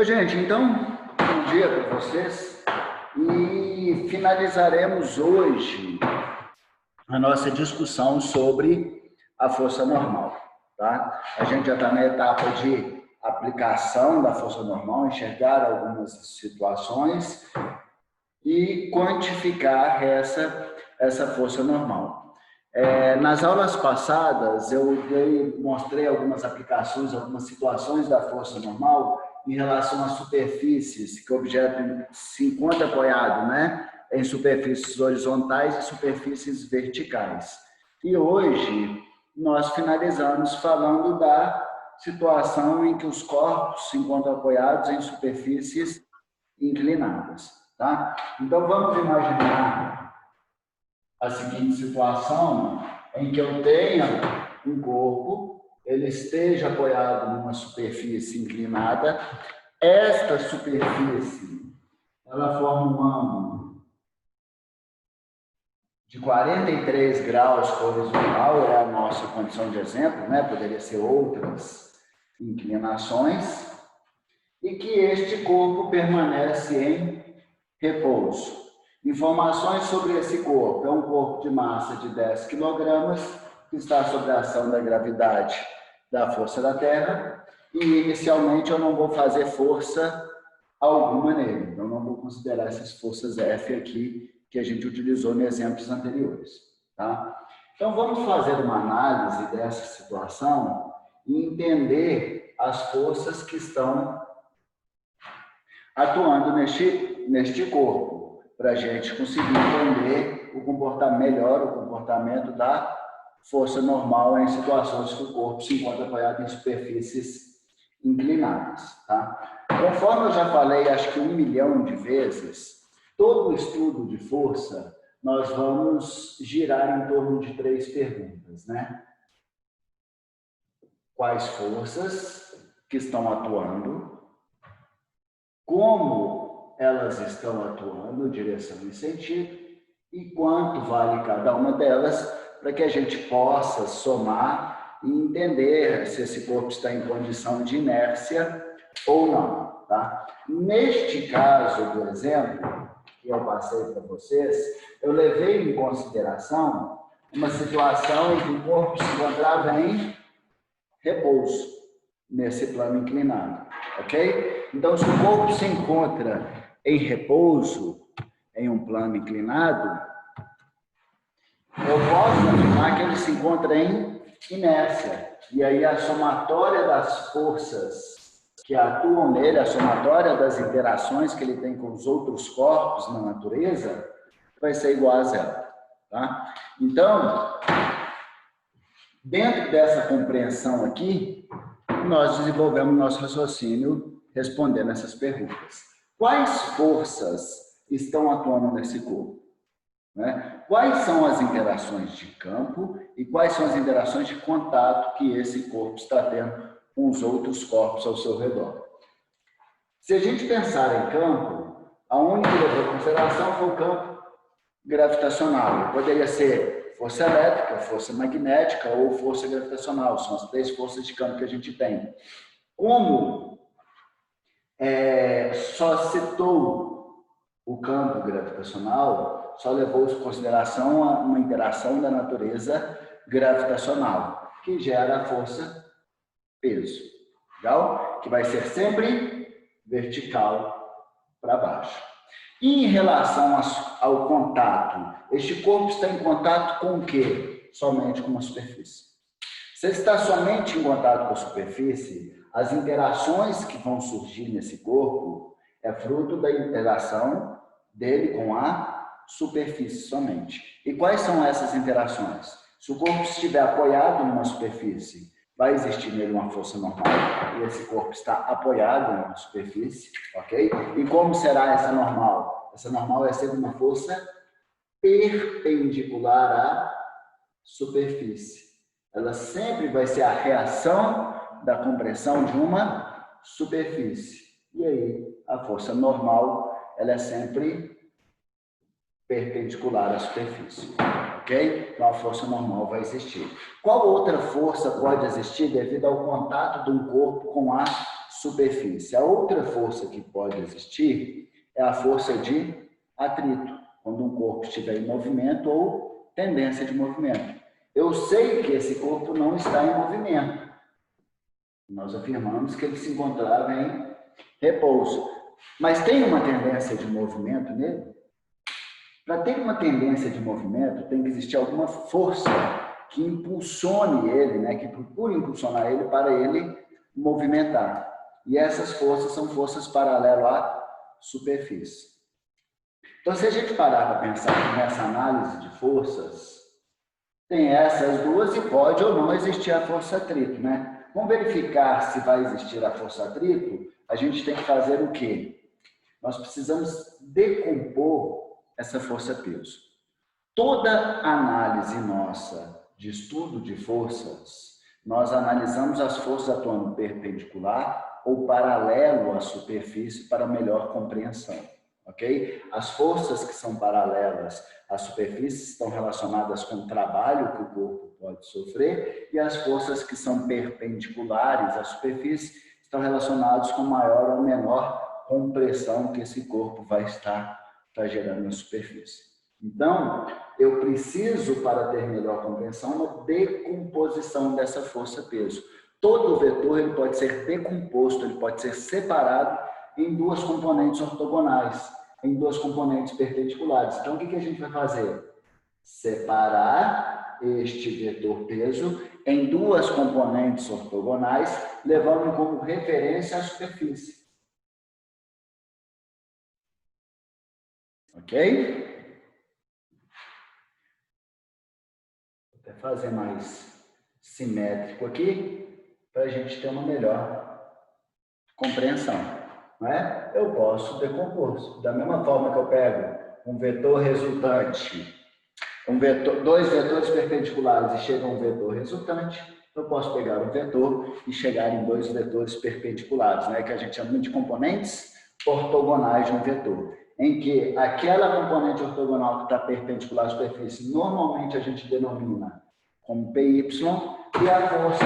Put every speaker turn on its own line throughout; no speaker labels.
Oi, gente, então, bom dia para vocês e finalizaremos hoje a nossa discussão sobre a força normal, tá? A gente já está na etapa de aplicação da força normal, enxergar algumas situações e quantificar essa força normal. Nas aulas passadas, eu mostrei algumas aplicações, algumas situações da força normal em relação às superfícies, que o objeto se encontra apoiado, né, em superfícies horizontais e superfícies verticais. E hoje nós finalizamos falando da situação em que os corpos se encontram apoiados em superfícies inclinadas, tá? Então vamos imaginar a seguinte situação em que eu tenha um corpo, ele esteja apoiado numa superfície inclinada, esta superfície, ela forma um ângulo de 43 graus horizontal, é a nossa condição de exemplo, né? Poderia ser outras inclinações, e que este corpo permanece em repouso. Informações sobre esse corpo. É um corpo de massa de 10 kg, que está sob a ação da gravidade da força da Terra, e inicialmente eu não vou fazer força alguma nele. Então, não vou considerar essas forças F aqui, que a gente utilizou nos exemplos anteriores. Tá? Então, vamos fazer uma análise dessa situação e entender as forças que estão atuando neste corpo, para a gente conseguir entender melhor o comportamento da força normal em situações que o corpo se encontra apoiado em superfícies inclinadas. Tá? Conforme eu já falei, acho que 1 milhão de vezes, todo o estudo de força, nós vamos girar em torno de 3 perguntas, né? Quais forças que estão atuando? Como elas estão atuando, direção e sentido, e quanto vale cada uma delas, para que a gente possa somar e entender se esse corpo está em condição de inércia ou não. Tá? Neste caso, por exemplo, que eu passei para vocês, eu levei em consideração uma situação em que o corpo se encontrava em repouso, nesse plano inclinado, ok? Então, se o corpo se encontra em repouso, em um plano inclinado, eu posso afirmar que ele se encontra em inércia. E aí a somatória das forças que atuam nele, a somatória das interações que ele tem com os outros corpos na natureza, vai ser igual a zero. Tá? Então, dentro dessa compreensão aqui, nós desenvolvemos nosso raciocínio respondendo essas perguntas. Quais forças estão atuando nesse corpo? Né? Quais são as interações de campo e quais são as interações de contato que esse corpo está tendo com os outros corpos ao seu redor? Se a gente pensar em campo, a única que levou em consideração foi o campo gravitacional. Poderia ser força elétrica, força magnética ou força gravitacional. São as 3 forças de campo que a gente tem. Como só citou o campo gravitacional, só levou em consideração uma interação da natureza gravitacional, que gera a força peso, legal? Que vai ser sempre vertical para baixo. E em relação ao contato, este corpo está em contato com o quê? Somente com uma superfície. Se ele está somente em contato com a superfície, as interações que vão surgir nesse corpo é fruto da interação dele com a superfície somente. E quais são essas interações? Se o corpo estiver apoiado numa superfície, vai existir nele uma força normal, e esse corpo está apoiado numa superfície, ok? E como será essa normal? Essa normal é sempre uma força perpendicular à superfície. Ela sempre vai ser a reação da compressão de uma superfície. E aí, a força normal, ela é sempre perpendicular à superfície. Ok? Então, a força normal vai existir. Qual outra força pode existir devido ao contato de um corpo com a superfície. A outra força que pode existir é a força de atrito, quando um corpo estiver em movimento ou tendência de movimento. Eu sei que esse corpo não está em movimento. Nós afirmamos que ele se encontrava em repouso. Mas tem uma tendência de movimento nele? Para ter uma tendência de movimento, tem que existir alguma força que impulsione ele, né? Que procure impulsionar ele para ele movimentar. E essas forças são forças paralelas à superfície. Então, se a gente parar para pensar nessa análise de forças, tem essas duas e pode ou não existir a força atrito, né? Vamos verificar se vai existir a força atrito, a gente tem que fazer o quê? Nós precisamos decompor essa força-peso. Toda análise nossa de estudo de forças, nós analisamos as forças atuando perpendicular ou paralelo à superfície para melhor compreensão. Ok? As forças que são paralelas à superfície estão relacionadas com o trabalho que o corpo pode sofrer e as forças que são perpendiculares à superfície estão relacionadas com maior ou menor compressão que esse corpo vai estar gerando na superfície. Então, eu preciso, para ter melhor compreensão, uma decomposição dessa força-peso. Todo vetor ele pode ser decomposto, ele pode ser separado em duas componentes ortogonais, em duas componentes perpendiculares. Então, o que a gente vai fazer? Separar este vetor peso em duas componentes ortogonais, levando como referência a superfície. Ok? Vou até fazer mais simétrico aqui, para a gente ter uma melhor compreensão. Não é? Eu posso decompor. Da mesma forma que eu pego um vetor resultante, dois vetores perpendiculares e chega a um vetor resultante, eu posso pegar um vetor e chegar em dois vetores perpendiculares, né? Que a gente chama de componentes ortogonais de um vetor, em que aquela componente ortogonal que está perpendicular à superfície, normalmente a gente denomina como PY, e a força,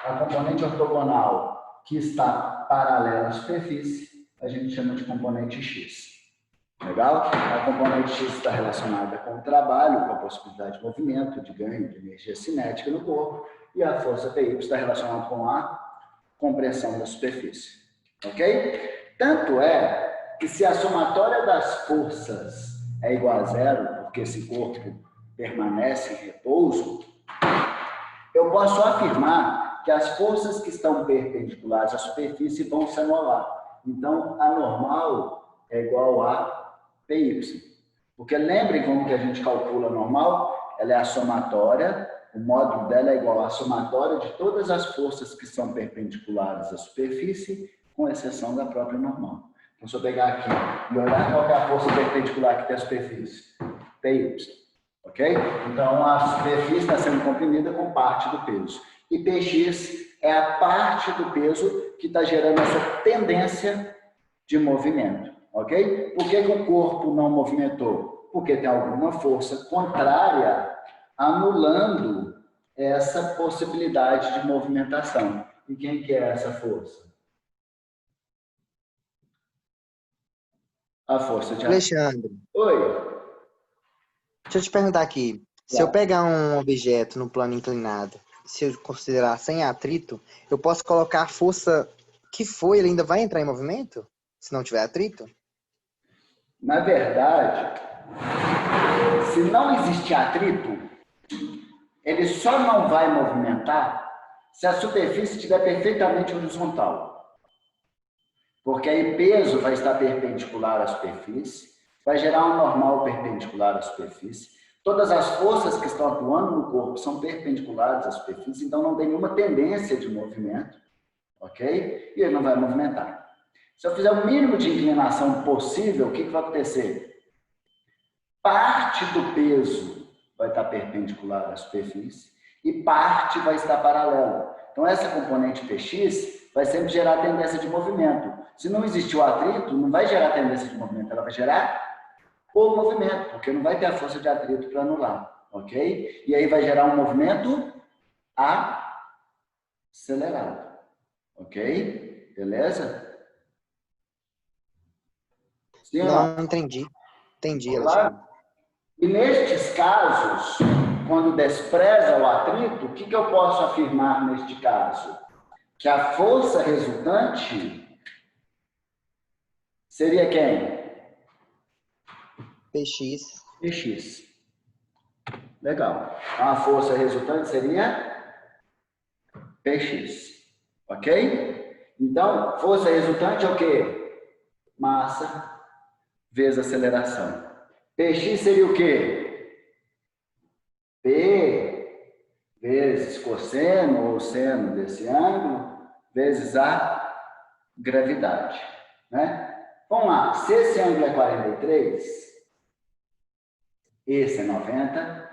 a componente ortogonal que está paralela à superfície, a gente chama de componente X. Legal? A componente X está relacionada com o trabalho, com a possibilidade de movimento, de ganho de energia cinética no corpo, e a força PY está relacionada com a compressão da superfície. Ok? Tanto é que se a somatória das forças é igual a zero, porque esse corpo permanece em repouso, eu posso afirmar que as forças que estão perpendiculares à superfície vão se anular. Então, a normal é igual a PY. Porque lembrem como que a gente calcula a normal? Ela é a somatória, o módulo dela é igual à somatória de todas as forças que são perpendiculares à superfície, com exceção da própria normal. Então, se eu pegar aqui e olhar qual é a força perpendicular que tem a superfície, PY. Ok? Então, a superfície está sendo comprimida com parte do peso. E Px é a parte do peso que está gerando essa tendência de movimento. Ok? Por que o corpo não movimentou? Porque tem alguma força contrária anulando essa possibilidade de movimentação. E quem que é essa força? A força de...
Alexandre,
Oi.
deixa eu te perguntar aqui. Se eu pegar um objeto no plano inclinado, se eu considerar sem atrito, eu posso colocar a força que foi, ele ainda vai entrar em movimento? Se não tiver atrito?
Na verdade, se não existir atrito, ele só não vai movimentar se a superfície estiver perfeitamente horizontal. Porque aí peso vai estar perpendicular à superfície, vai gerar um normal perpendicular à superfície. Todas as forças que estão atuando no corpo são perpendiculares à superfície, então não tem nenhuma tendência de movimento, ok? E ele não vai movimentar. Se eu fizer o mínimo de inclinação possível, o que vai acontecer? Parte do peso vai estar perpendicular à superfície e parte vai estar paralela. Então, essa componente Px vai sempre gerar tendência de movimento. Se não existir o atrito, não vai gerar tendência de movimento, ela vai gerar o movimento, porque não vai ter a força de atrito para anular, ok? E aí vai gerar um movimento acelerado, ok? Beleza? Sim ou não?
Não entendi. Entendi, Alexandre.
Claro. E nestes casos, quando despreza o atrito, o que eu posso afirmar neste caso? Que a força resultante seria quem?
PX.
Px. Legal. Então, a força resultante seria Px. Ok? Então, força resultante é o quê? Massa vezes aceleração. Px seria o quê? P vezes cosseno ou seno desse ângulo vezes a gravidade. Né? Vamos lá. Se esse ângulo é 43, esse é 90,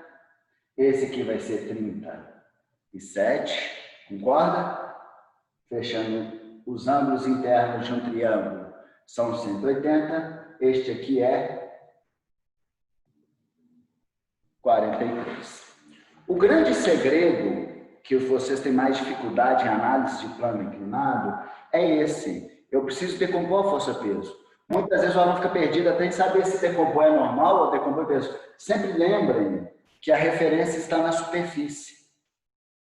esse aqui vai ser 37, concorda? Fechando os ângulos internos de um triângulo são 180, este aqui é 43. O grande segredo que vocês têm mais dificuldade em análise de plano inclinado é esse. Eu preciso decompor a força-peso. Muitas vezes o aluno fica perdido até em saber se decompor é normal ou decompor é peso. Sempre lembrem que a referência está na superfície.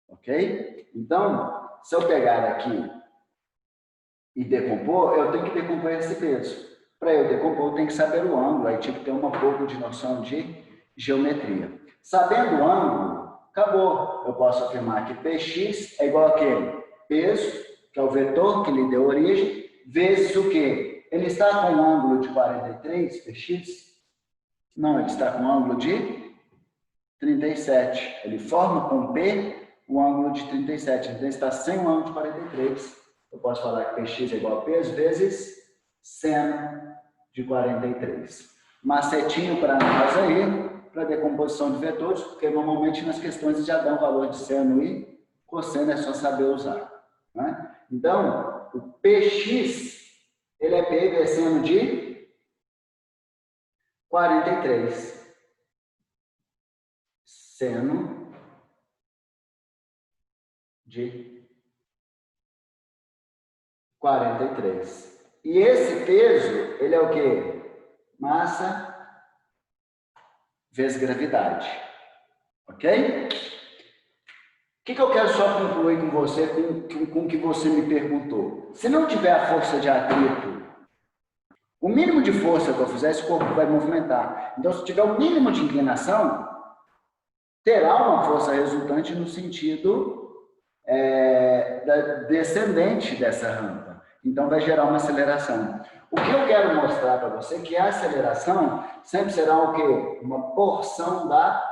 Ok? Então, se eu pegar aqui e decompor, eu tenho que decompor esse peso. Para eu decompor, eu tenho que saber o ângulo. Aí tinha que ter um pouco de noção de geometria. Sabendo o ângulo, acabou. Eu posso afirmar que Px é igual a quê? Peso, que é o vetor que lhe deu origem, vezes o quê? Ele está com um ângulo de 43, Px? Não, ele está com um ângulo de 37. Ele forma com P o ângulo de 37. Então, ele está sem um ângulo de 43. Eu posso falar que Px é igual a peso vezes seno de 43. Macetinho para nós aí, para decomposição de vetores, porque normalmente nas questões já dão valor de seno e cosseno, é só saber usar. Né? Então, o Px, ele é P vezes seno de 43. Seno de 43. E esse peso, ele é o quê? Massa vezes gravidade. Ok? O que eu quero só concluir com você, com o que você me perguntou? Se não tiver a força de atrito, o mínimo de força que eu fizer, esse corpo vai movimentar. Então, se tiver o mínimo de inclinação, terá uma força resultante no sentido descendente dessa rampa. Então, vai gerar uma aceleração. O que eu quero mostrar para você é que a aceleração sempre será o quê? Uma porção da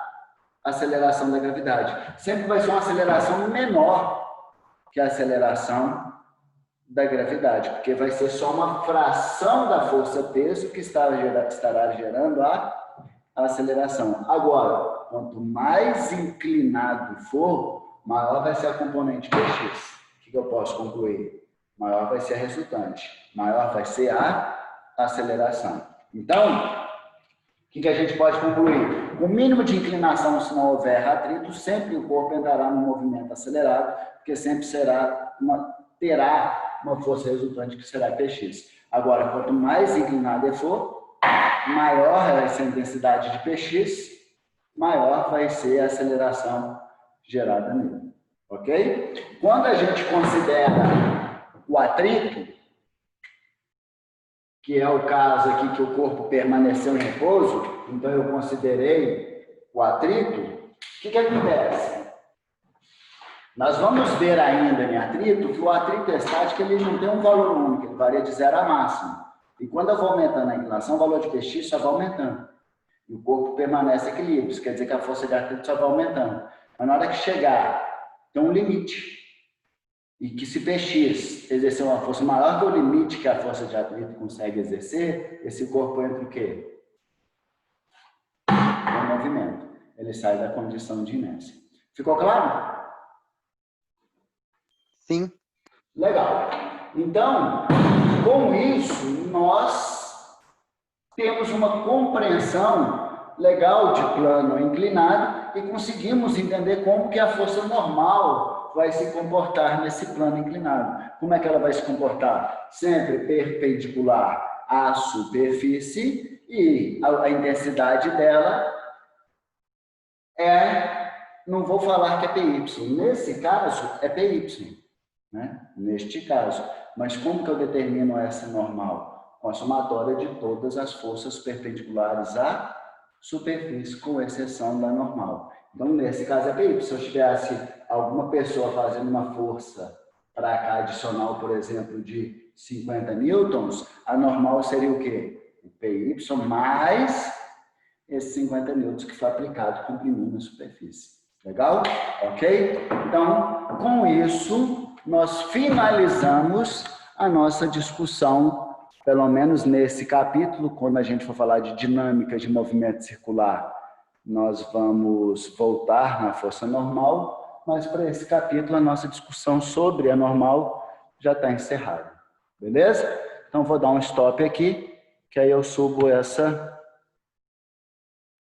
aceleração da gravidade. Sempre vai ser uma aceleração menor que a aceleração da gravidade, porque vai ser só uma fração da força-peso que estará gerando a aceleração. Agora, quanto mais inclinado for, maior vai ser a componente Px. O que eu posso concluir? Maior vai ser a resultante. Maior vai ser a aceleração. Então, o que a gente pode concluir? Com o mínimo de inclinação, se não houver atrito, sempre o corpo entrará no movimento acelerado, porque sempre terá uma força resultante que será Px. Agora, quanto mais inclinado ele for, maior vai ser a intensidade de Px, maior vai ser a aceleração gerada nele. Ok? Quando a gente considera o atrito, que é o caso aqui que o corpo permaneceu em repouso, então eu considerei o atrito, o que acontece? Nós vamos ver ainda em atrito que o atrito estático ele não tem um valor único, ele varia de 0 a máximo. E quando eu vou aumentando a inclinação, o valor de Px só vai aumentando. E o corpo permanece equilíbrio, isso quer dizer que a força de atrito só vai aumentando. Mas na hora que chegar, tem um limite. E que se Px exercer uma força maior que o limite que a força de atrito consegue exercer, esse corpo entra o quê? No movimento. Ele sai da condição de inércia. Ficou claro?
Sim.
Legal. Então, com isso, nós temos uma compreensão legal de plano inclinado e conseguimos entender como que a força normal vai se comportar nesse plano inclinado. como é que ela vai se comportar? Sempre perpendicular à superfície e a intensidade dela não vou falar que é PY, nesse caso é PY, né? Neste caso. Mas como que eu determino essa normal? Com a somatória de todas as forças perpendiculares à superfície, com exceção da normal. Então, nesse caso é PY. Se eu tivesse alguma pessoa fazendo uma força para cá adicional, por exemplo, de 50 newtons, a normal seria o quê? O PY mais esses 50 newtons que foi aplicado comprimindo a superfície. Legal? Ok? Então, com isso, nós finalizamos a nossa discussão, pelo menos nesse capítulo, quando a gente for falar de dinâmica de movimento circular, nós vamos voltar na força normal, mas para esse capítulo a nossa discussão sobre a normal já está encerrada. Beleza? Então, vou dar um stop aqui, que aí eu subo essa